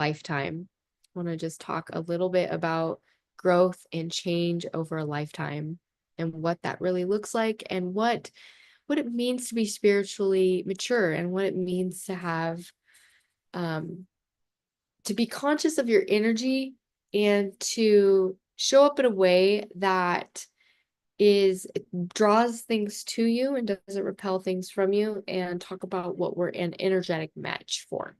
lifetime. I want to just talk a little bit about growth and change over a lifetime and what that really looks like and what it means to be spiritually mature and what it means to have to be conscious of your energy and to show up in a way that is draws things to you and doesn't repel things from you, and talk about what we're an energetic match for.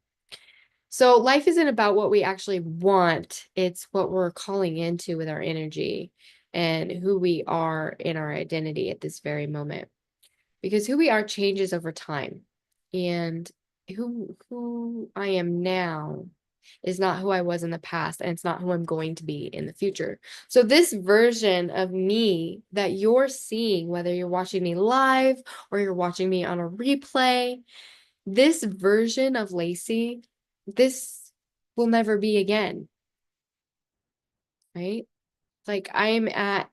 So life isn't about what we actually want, it's what we're calling into with our energy and who we are in our identity at this very moment. Because who we are changes over time. And who I am now is not who I was in the past, and it's not who I'm going to be in the future. So this version of me that you're seeing, whether you're watching me live or you're watching me on a replay, this version of Lacy, this will never be again, right? Like I'm at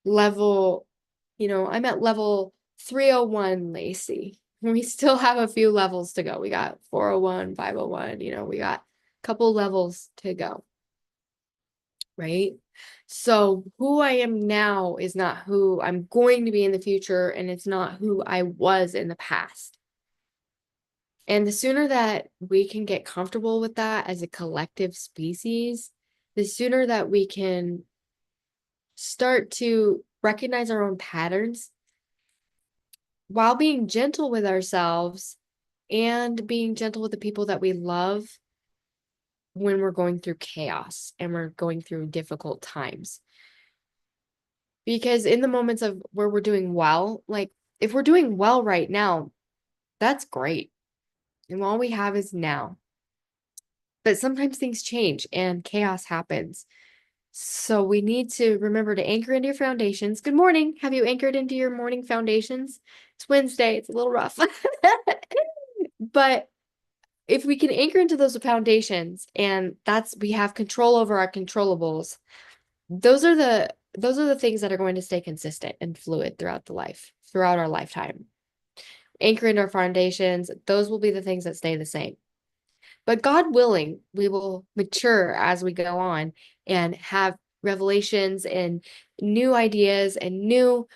level, I'm at level 301 Lacy. We still have a few levels to go. We got 401, 501, we got a couple levels to go, right? So who I am now is not who I'm going to be in the future, and it's not who I was in the past. And the sooner that we can get comfortable with that as a collective species, the sooner that we can start to recognize our own patterns while being gentle with ourselves and being gentle with the people that we love when we're going through chaos and we're going through difficult times. Because in the moments of where we're doing well, like if we're doing well right now, that's great. And all we have is now. But sometimes things change and chaos happens. So we need to remember to anchor into your foundations. Good morning. Have you anchored into your morning foundations? It's Wednesday. It's a little rough. But if we can anchor into those foundations, and we have control over our controllables, those are the things that are going to stay consistent and fluid throughout our lifetime. Anchor into our foundations, those will be the things that stay the same. But God willing, we will mature as we go on and have revelations and new ideas and new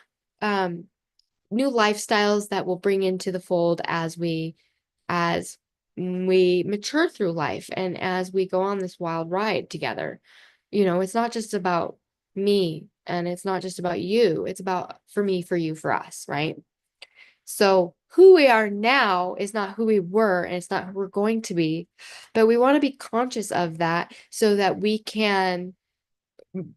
lifestyles that will bring into the fold as we mature through life and as we go on this wild ride together. It's not just about me and it's not just about you. It's about for me, for you, for us, right? So who we are now is not who we were, and it's not who we're going to be, but we want to be conscious of that so that we can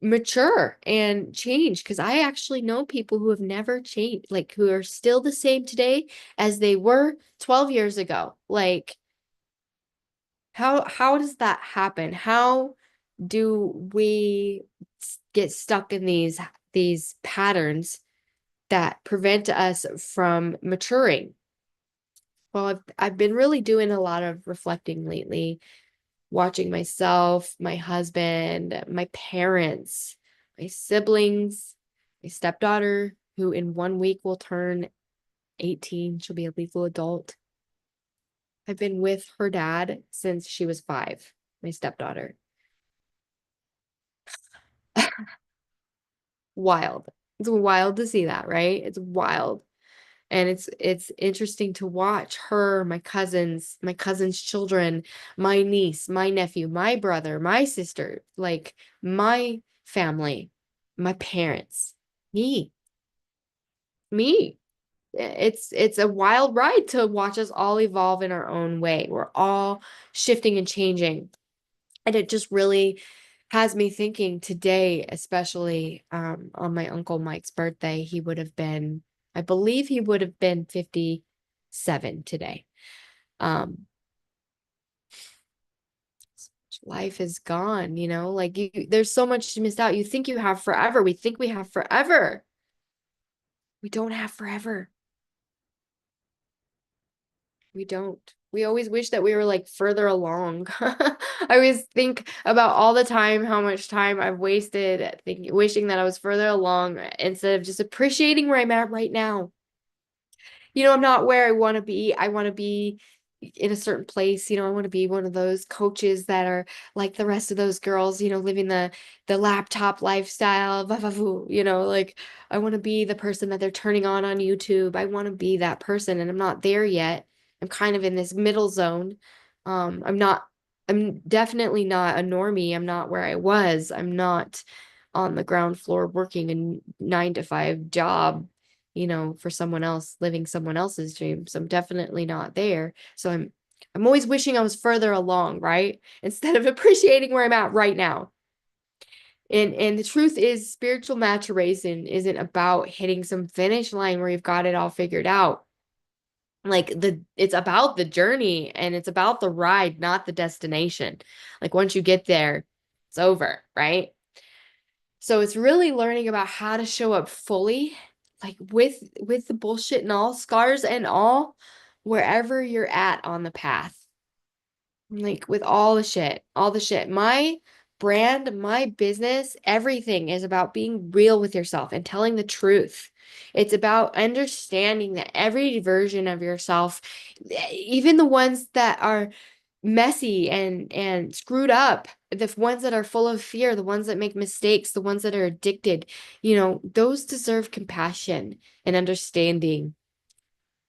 mature and change. Because I actually know people who have never changed, like who are still the same today as they were 12 years ago. Like, how does that happen? How do we get stuck in these patterns that prevent us from maturing? Well, I've been really doing a lot of reflecting lately, watching myself, my husband, my parents, my siblings, my stepdaughter, who in 1 week will turn 18. She'll be a legal adult. I've been with her dad since she was 5, my stepdaughter. Wild. It's wild to see that, right? It's wild. And it's interesting to watch her, my cousin's children, my niece, my nephew, my brother, my sister, like my family, my parents, me, me. It's a wild ride to watch us all evolve in our own way. We're all shifting and changing. And it just really has me thinking today, especially on my Uncle Mike's birthday. I believe he would have been 57 today. Um, Life is gone, like there's so much to miss out. You think you have forever. We think we have forever. We don't have forever. We don't. We always wish that we were like further along. I always think about all the time, how much time I've wasted wishing that I was further along instead of just appreciating where I'm at right now. I'm not where I want to be. I want to be in a certain place. I want to be one of those coaches that are like the rest of those girls, living the laptop lifestyle, like I want to be the person that they're turning on YouTube. I want to be that person, and I'm not there yet. I'm kind of in this middle zone. I'm definitely not a normie. I'm not where I was. I'm not on the ground floor working a 9 to 5 job, for someone else, living someone else's dream. So I'm definitely not there. So I'm always wishing I was further along, right? Instead of appreciating where I'm at right now. And the truth is, spiritual maturation isn't about hitting some finish line where you've got it all figured out. Like it's about the journey, and it's about the ride, not the destination. Like once you get there, it's over, right? So it's really learning about how to show up fully, like with the bullshit and all, scars and all, wherever you're at on the path. Like with all the shit, all the shit. My brand, my business, everything is about being real with yourself and telling the truth. It's about understanding that every version of yourself, even the ones that are messy and screwed up, the ones that are full of fear, the ones that make mistakes, the ones that are addicted, those deserve compassion and understanding,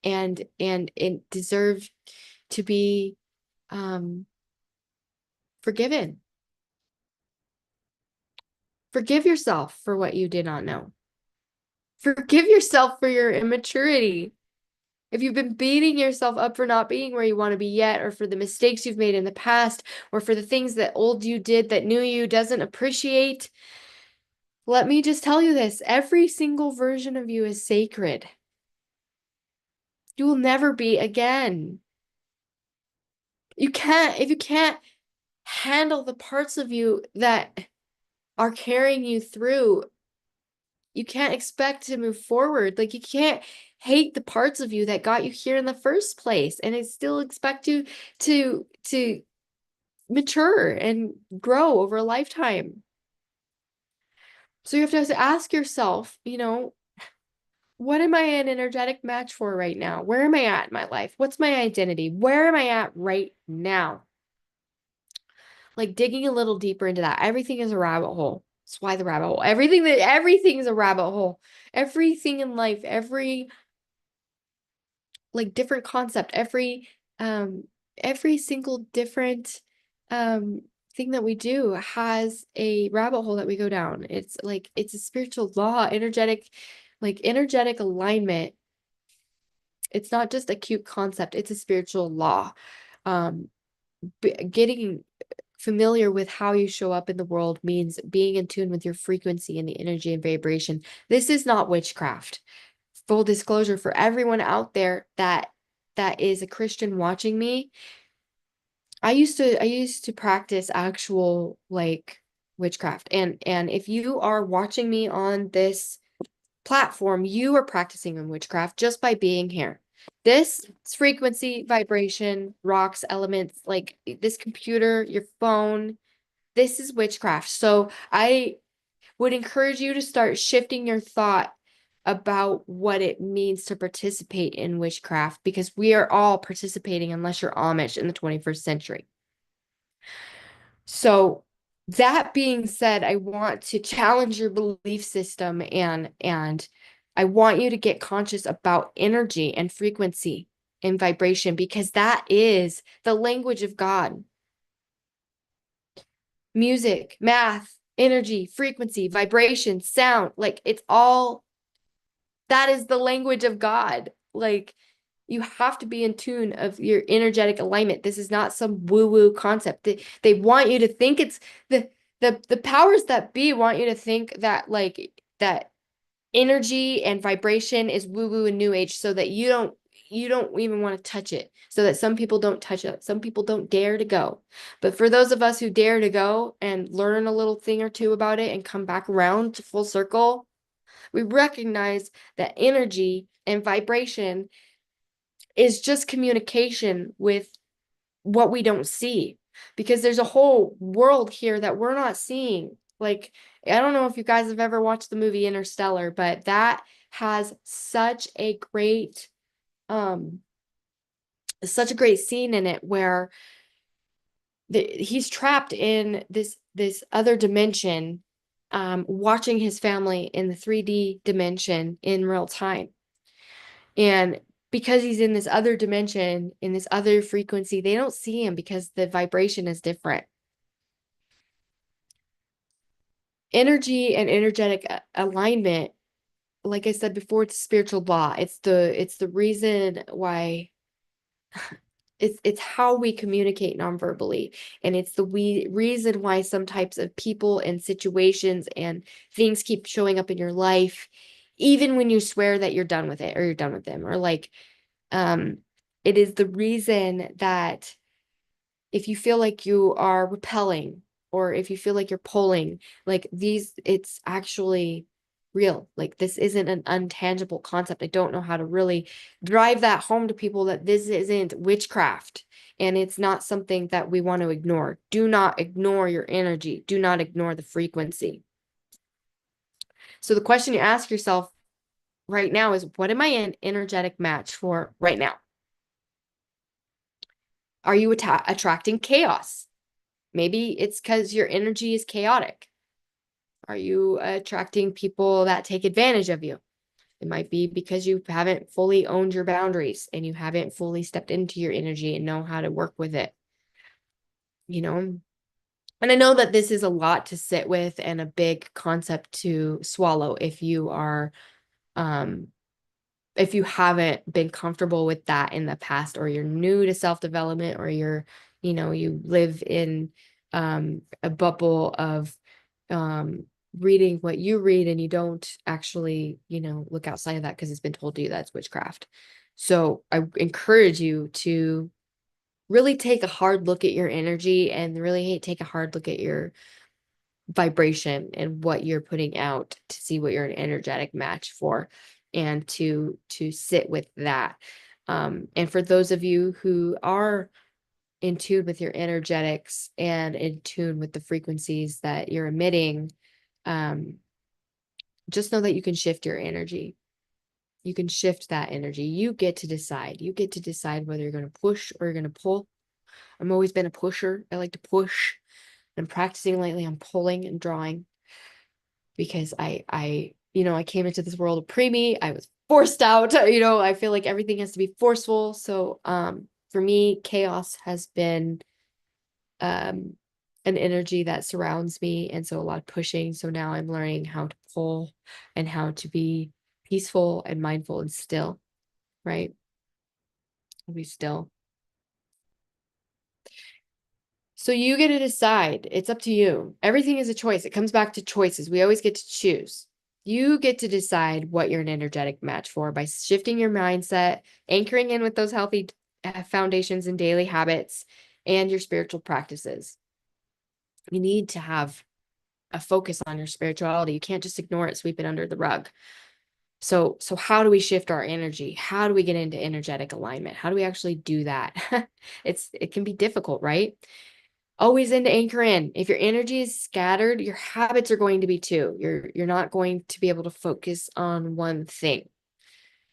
and it deserve to be um forgiven. Forgive yourself for what you did not know. Forgive yourself for your immaturity. If you've been beating yourself up for not being where you want to be yet, or for the mistakes you've made in the past, or for the things that old you did that new you doesn't appreciate, let me just tell you this. Every single version of you is sacred. You will never be again. If you can't handle the parts of you that are carrying you through, you can't expect to move forward. Like you can't hate the parts of you that got you here in the first place, and I still expect you to mature and grow over a lifetime. So you have to ask yourself, what am I an energetic match for right now? Where am I at in my life? What's my identity? Where am I at right now? Like digging a little deeper into that. Everything is a rabbit hole. That's why the rabbit hole. Everything's a rabbit hole. Everything in life, every like different concept, every single different um thing that we do has a rabbit hole that we go down. It's like it's a spiritual law, energetic alignment. It's not just a cute concept, it's a spiritual law. um Getting familiar with how you show up in the world means being in tune with your frequency and the energy and vibration. This is not witchcraft. Full disclosure for everyone out there that is a Christian watching me. I used to practice actual like witchcraft. And if you are watching me on this platform, you are practicing in witchcraft just by being here. This frequency, vibration, rocks, elements, like this computer, your phone, this is witchcraft. So I would encourage you to start shifting your thought about what it means to participate in witchcraft, because we are all participating unless you're Amish in the 21st century. So that being said, I want to challenge your belief system, and I want you to get conscious about energy and frequency and vibration, because that is the language of God. Music, math, energy, frequency, vibration, sound, like it's all, that is the language of God. Like you have to be in tune of your energetic alignment. This is not some woo-woo concept. They want you to think it's the powers that be want you to think that like that energy and vibration is woo-woo and new age, so that you don't even want to touch it, so that some people don't touch it. Some people don't dare to go. But for those of us who dare to go and learn a little thing or two about it and come back around to full circle, we recognize that energy and vibration is just communication with what we don't see, because there's a whole world here that we're not seeing. Like, I don't know if you guys have ever watched the movie Interstellar, but that has such a great There's such a great scene in it where he's trapped in this other dimension, watching his family in the 3D dimension in real time. And because he's in this other dimension, in this other frequency, they don't see him because the vibration is different. Energy and energetic alignment, like I said before, it's a spiritual law. It's the reason why it's how we communicate nonverbally, and it's the reason why some types of people and situations and things keep showing up in your life, even when you swear that you're done with it or you're done with them, or like um it is the reason that if you feel like you are repelling or if you feel like you're pulling, like these, it's actually real. Like this isn't an untangible concept. I don't know how to really drive that home to people that this isn't witchcraft and it's not something that we want to ignore. Do not ignore your energy. Do not ignore the frequency. So the question you ask yourself right now is, what am I an energetic match for right now? Are you attracting chaos? Maybe it's because your energy is chaotic. Are you attracting people that take advantage of you? It might be because you haven't fully owned your boundaries and you haven't fully stepped into your energy and know how to work with it, you know? And I know that this is a lot to sit with and a big concept to swallow um, if you haven't been comfortable with that in the past, or you're new to self-development, or you live in a bubble of um, reading what you read and you don't actually, look outside of that because it's been told to you that's witchcraft. So I encourage you to really take a hard look at your energy and really take a hard look at your vibration and what you're putting out to see what you're an energetic match for, and to sit with that. And for those of you who are in tune with your energetics and in tune with the frequencies that you're emitting, um, just know that you can shift your energy. You can shift that energy. You get to decide. You get to decide whether you're going to push or you're going to pull. I've always been a pusher. I like to push. I'm practicing lately. I'm pulling and drawing because I came into this world of preemie. I was forced out. I feel like everything has to be forceful. So for me, chaos has been um an energy that surrounds me, and so a lot of pushing. So now I'm learning how to pull and how to be peaceful and mindful and still, right? Be still. So you get to decide. It's up to you. Everything is a choice. It comes back to choices. We always get to choose. You get to decide what you're an energetic match for by shifting your mindset, anchoring in with those healthy foundations and daily habits, and your spiritual practices. You need to have a focus on your spirituality. You can't just ignore it, sweep it under the rug. So how do we shift our energy? How do we get into energetic alignment? How do we actually do that? It can be difficult, right? Always in to anchor in. If your energy is scattered, your habits are going to be too. You're not going to be able to focus on one thing.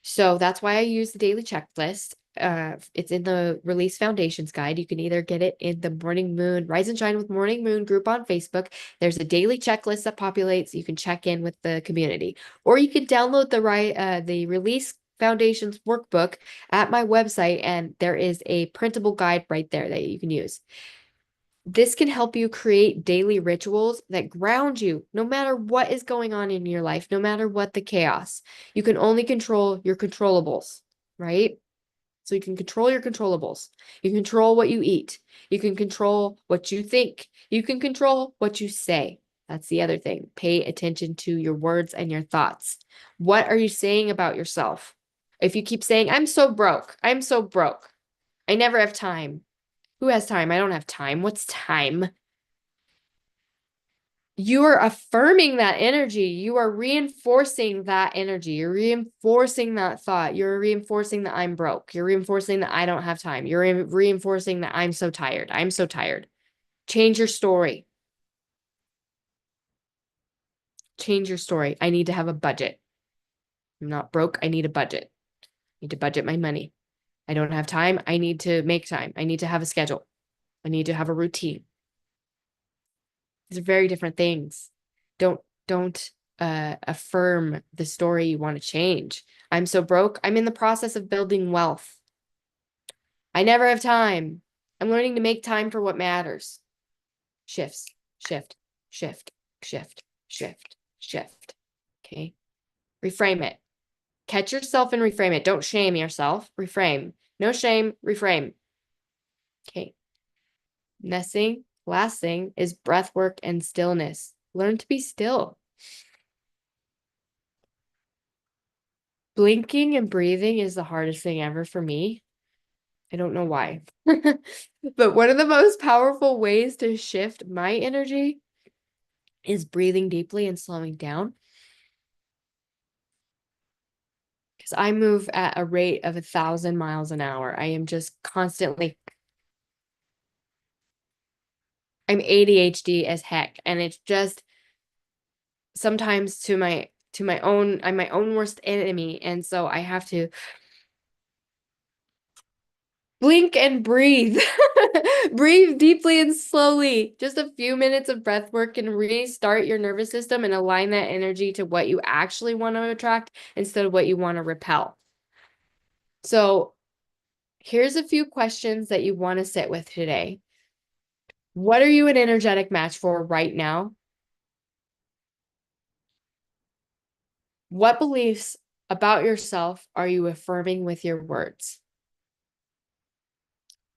So that's why I use the daily checklist. It's in the Release Foundations Guide. You can either get it in the Morning Moon, Rise and Shine with Morning Moon group on Facebook. There's a daily checklist that populates. You can check in with the community, or you can download the Release Foundations workbook at my website, and there is a printable guide right there that you can use. This can help you create daily rituals that ground you no matter what is going on in your life, no matter what the chaos. You can only control your controllables, right? So you can control your controllables. You can control what you eat. You can control what you think. You can control what you say. That's the other thing. Pay attention to your words and your thoughts. What are you saying about yourself? If you keep saying, I'm so broke, I'm so broke, I never have time. Who has time? I don't have time. What's time? You are affirming that energy. You are reinforcing that energy. You're reinforcing that thought. You're reinforcing that I'm broke. You're reinforcing that I don't have time. You're reinforcing that I'm so tired. I'm so tired. Change your story. Change your story. I need to have a budget. I'm not broke. I need a budget. I need to budget my money. I don't have time. I need to make time. I need to have a schedule. I need to have a routine. These are very different things. Don't affirm the story you want to change. I'm so broke. I'm in the process of building wealth. I never have time. I'm learning to make time for what matters. Shifts, shift, shift, shift, shift, shift. Okay. Reframe it. Catch yourself and reframe it. Don't shame yourself. Reframe. No shame. Reframe. Okay. Last thing is breath work and stillness. Learn to be still. Blinking and breathing is the hardest thing ever for me. I don't know why. But one of the most powerful ways to shift my energy is breathing deeply and slowing down. Because I move at a rate of 1,000 miles an hour. I am just constantly, I'm ADHD as heck. And it's just sometimes I'm my own worst enemy. And so I have to blink and breathe. Breathe deeply and slowly. Just a few minutes of breath work can restart your nervous system and align that energy to what you actually want to attract instead of what you want to repel. So here's a few questions that you want to sit with today. What are you an energetic match for right now? What beliefs about yourself are you affirming with your words?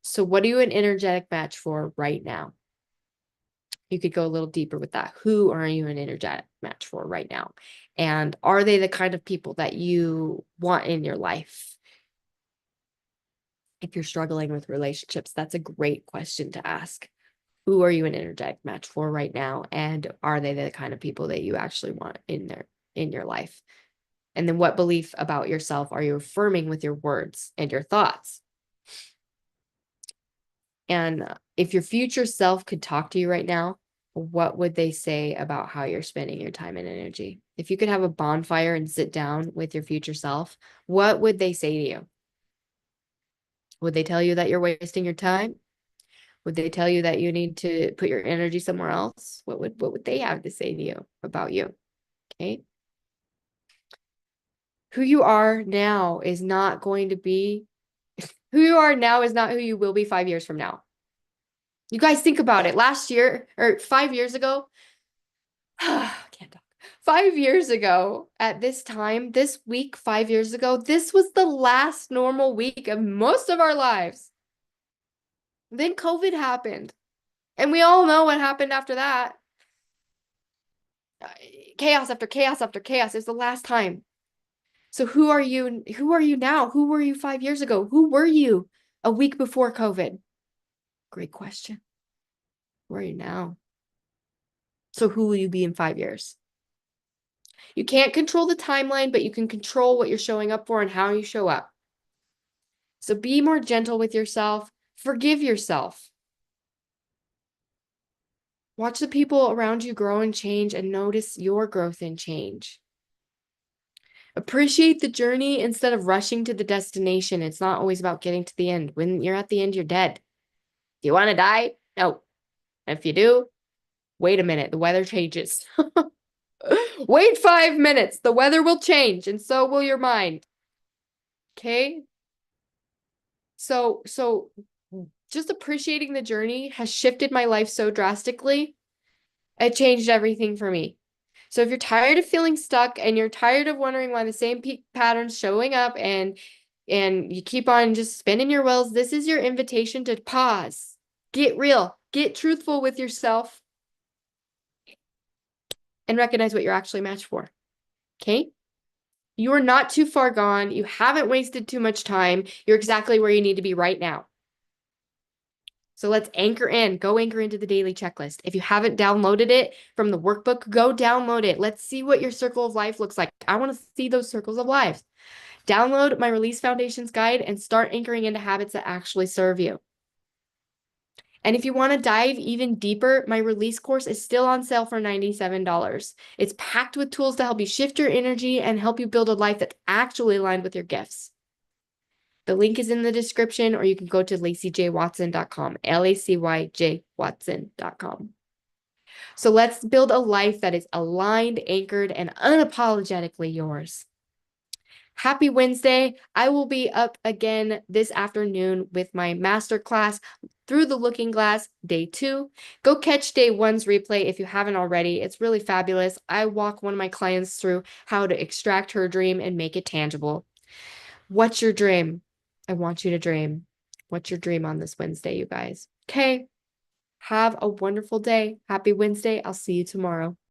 So what are you an energetic match for right now? You could go a little deeper with that. Who are you an energetic match for right now? And are they the kind of people that you want in your life? If you're struggling with relationships, that's a great question to ask. Who are you an energetic match for right now? And are they the kind of people that you actually want in your life? And then what belief about yourself are you affirming with your words and your thoughts? And if your future self could talk to you right now, what would they say about how you're spending your time and energy? If you could have a bonfire and sit down with your future self, what would they say to you? Would they tell you that you're wasting your time? Would they tell you that you need to put your energy somewhere else? What would they have to say to you about you? Okay. Who you are now is not going to be who you are now is not who you will be 5 years from now. You guys think about it. Last year or 5 years ago, can't talk. 5 years ago at this time, this week, 5 years ago, this was the last normal week of most of our lives. Then COVID happened. And we all know what happened after that. Chaos after chaos after chaos. It was the last time. So who are you? Who are you now? Who were you 5 years ago? Who were you a week before COVID? Great question. Who are you now? So who will you be in 5 years? You can't control the timeline, but you can control what you're showing up for and how you show up. So be more gentle with yourself. Forgive yourself. Watch the people around you grow and change and notice your growth and change. Appreciate the journey instead of rushing to the destination. It's not always about getting to the end. When you're at the end, you're dead. Do you want to die? No. If you do, wait a minute. The weather changes. Wait 5 minutes. The weather will change and so will your mind. Okay? So just appreciating the journey has shifted my life so drastically. It changed everything for me. So if you're tired of feeling stuck and you're tired of wondering why the same patterns showing up and you keep on just spinning your wheels, this is your invitation to pause. Get real. Get truthful with yourself and recognize what you're actually matched for. Okay? You are not too far gone. You haven't wasted too much time. You're exactly where you need to be right now. So let's anchor in. Go anchor into the daily checklist. If you haven't downloaded it from the workbook, go download it. Let's see what your circle of life looks like. I want to see those circles of life. Download my Release Foundations guide and start anchoring into habits that actually serve you. And if you want to dive even deeper, my release course is still on sale for $97. It's packed with tools to help you shift your energy and help you build a life that's actually aligned with your gifts. The link is in the description, or you can go to lacyjwatson.com, lacyjwatson.com. So let's build a life that is aligned, anchored, and unapologetically yours. Happy Wednesday. I will be up again this afternoon with my masterclass, Through the Looking Glass, day 2. Go catch day 1's replay if you haven't already. It's really fabulous. I walk one of my clients through how to extract her dream and make it tangible. What's your dream? I want you to dream. What's your dream on this Wednesday, you guys? Okay. Have a wonderful day. Happy Wednesday. I'll see you tomorrow.